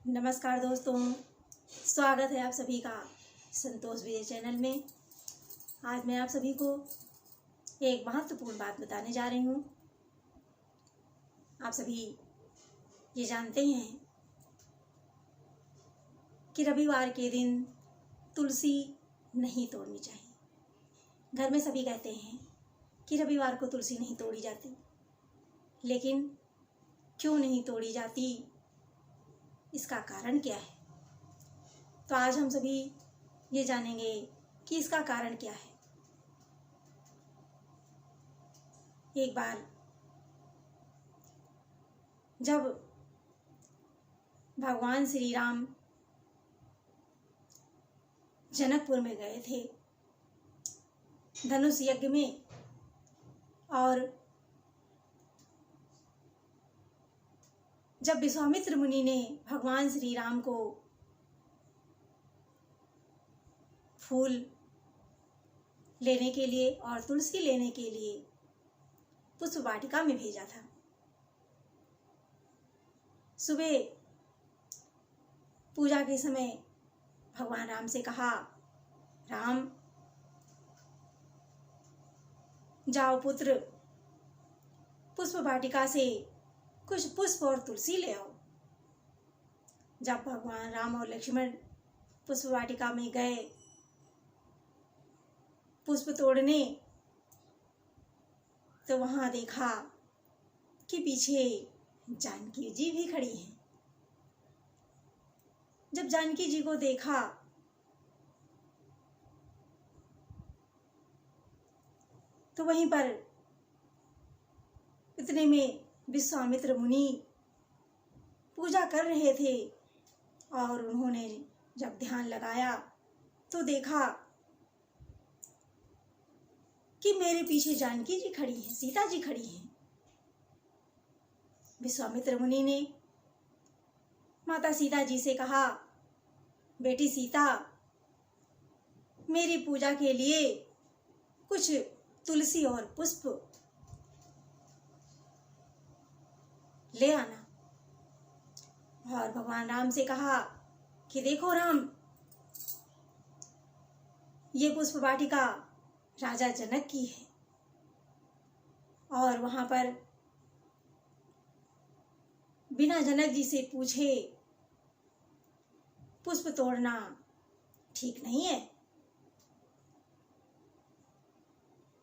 नमस्कार दोस्तों, स्वागत है आप सभी का संतोष विजय चैनल में। आज मैं आप सभी को एक महत्वपूर्ण बात बताने जा रही हूँ। आप सभी ये जानते हैं कि रविवार के दिन तुलसी नहीं तोड़नी चाहिए। घर में सभी कहते हैं कि रविवार को तुलसी नहीं तोड़ी जाती, लेकिन क्यों नहीं तोड़ी जाती, इसका कारण क्या है? तो आज हम सभी ये जानेंगे कि इसका कारण क्या है। एक बार जब भगवान श्री राम जनकपुर में गए थे धनुष यज्ञ में, और जब विश्वामित्र मुनि ने भगवान श्री राम को फूल लेने के लिए और तुलसी लेने के लिए पुष्प वाटिका में भेजा था, सुबह पूजा के समय भगवान राम से कहा, राम जाओ पुत्र, पुष्प वाटिका से कुछ पुष्प और तुलसी ले आओ। जब भगवान राम और लक्ष्मण पुष्प वाटिका में गए पुष्प तोड़ने, तो वहां देखा कि पीछे जानकी जी भी खड़ी हैं। जब जानकी जी को देखा तो वहीं पर इतने में विश्वामित्र मुनि पूजा कर रहे थे, और उन्होंने जब ध्यान लगाया तो देखा कि मेरे पीछे जानकी जी खड़ी हैं, सीता जी खड़ी हैं। विश्वामित्र मुनि ने माता सीता जी से कहा, बेटी सीता, मेरी पूजा के लिए कुछ तुलसी और पुष्प ले आना। और भगवान राम से कहा कि देखो राम, ये पुष्प वाटिका राजा जनक की है, और वहां पर बिना जनक जी से पूछे पुष्प तोड़ना ठीक नहीं है।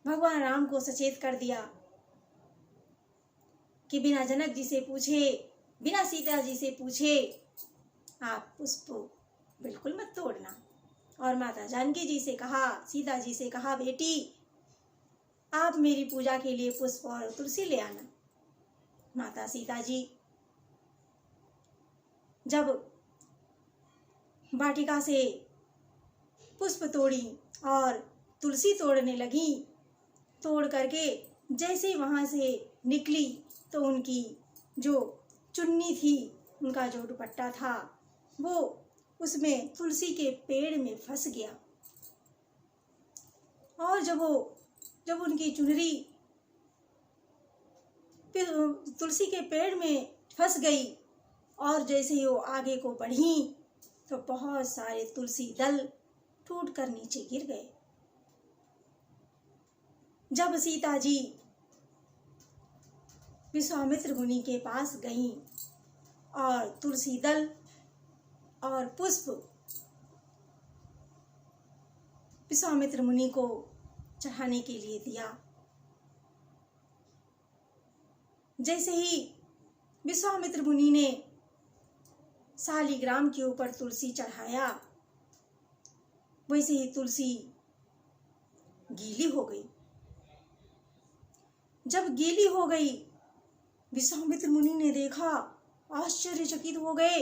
भगवान राम को सचेत कर दिया कि बिना जनक जी से पूछे, बिना सीता जी से पूछे आप पुष्प बिल्कुल मत तोड़ना। और माता जानकी जी से कहा, सीता जी से कहा, बेटी आप मेरी पूजा के लिए पुष्प और तुलसी ले आना। माता सीता जी जब वाटिका से पुष्प तोड़ी और तुलसी तोड़ने लगी, तोड़ करके जैसे वहां से निकली तो उनकी जो चुन्नी थी, उनका जो दुपट्टा था, वो उसमें तुलसी के पेड़ में फंस गया। और जब उनकी चुनरी तुलसी के पेड़ में फंस गई, और जैसे ही वो आगे को बढ़ी तो बहुत सारे तुलसी दल टूट कर नीचे गिर गए। जब सीता जी विश्वामित्र मुनि के पास गईं और तुलसी दल और पुष्प विश्वामित्र मुनि को चढ़ाने के लिए दिया, जैसे ही विश्वामित्र मुनि ने शालिग्राम के ऊपर तुलसी चढ़ाया, वैसे ही तुलसी गीली हो गई। जब गीली हो गई, विश्वामित्र मुनि ने देखा, आश्चर्यचकित हो गए,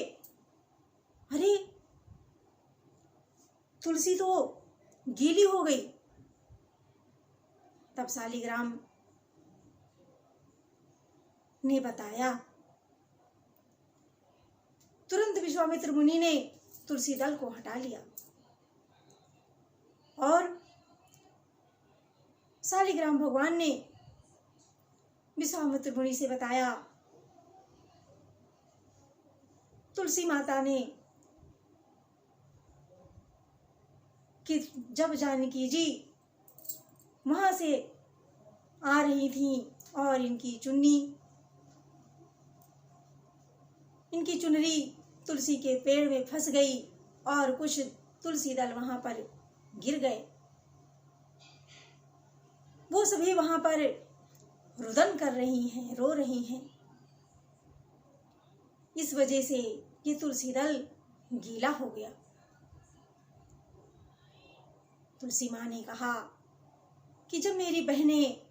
अरे तुलसी तो गीली हो गई। तब शालिग्राम ने बताया, तुरंत विश्वामित्र मुनि ने तुलसी दल को हटा लिया और शालिग्राम भगवान ने विश्वामित्र मुनि से बताया तुलसी माता ने कि जब जानकी जी वहाँ से आ रही थीं और इनकी चुनरी तुलसी के पेड़ में फंस गई और कुछ तुलसी दल वहाँ पर गिर गए। वो सभी वहाँ पर रुदन कर रही हैं, रो रही हैं। इस वजह से ये तुलसी दल गीला हो गया। तुलसी माँ ने कहा कि जब मेरी बहनें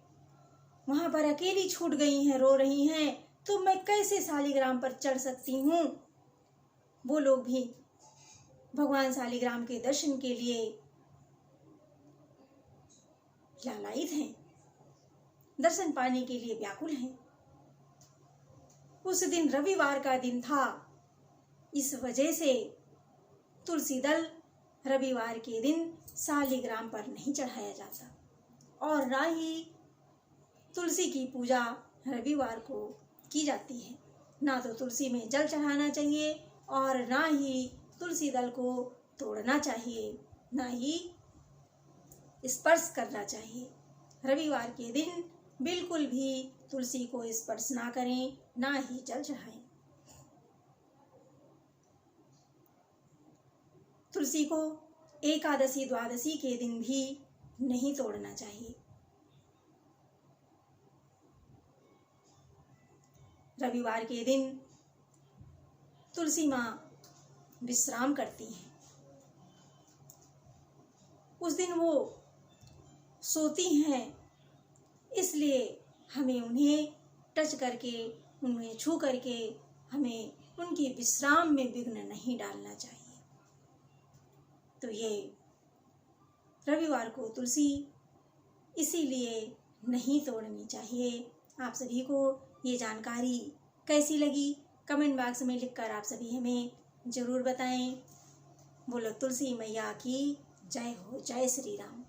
वहाँ पर अकेली छूट गई हैं, रो रही हैं, तो मैं कैसे शालिग्राम पर चढ़ सकती हूँ। वो लोग भी भगवान शालिग्राम के दर्शन के लिए लालायित हैं, दर्शन पाने के लिए व्याकुल हैं। उस दिन रविवार का दिन था, इस वजह से तुलसी दल रविवार के दिन शालिग्राम पर नहीं चढ़ाया जाता और ना ही तुलसी की पूजा रविवार को की जाती है। ना तो तुलसी में जल चढ़ाना चाहिए और ना ही तुलसी दल को तोड़ना चाहिए, ना ही स्पर्श करना चाहिए। रविवार के दिन बिल्कुल भी तुलसी को स्पर्श ना करें, ना ही जल चढ़ाएं। तुलसी को एकादशी द्वादशी के दिन भी नहीं तोड़ना चाहिए। रविवार के दिन तुलसी माँ विश्राम करती हैं। उस दिन वो सोती हैं, इसलिए हमें उन्हें टच करके, उन्हें छू करके हमें उनकी विश्राम में विघ्न नहीं डालना चाहिए। तो ये रविवार को तुलसी इसीलिए नहीं तोड़नी चाहिए। आप सभी को ये जानकारी कैसी लगी कमेंट बॉक्स में लिखकर आप सभी हमें ज़रूर बताएं। बोलो तुलसी मैया की जय हो। जय श्री राम।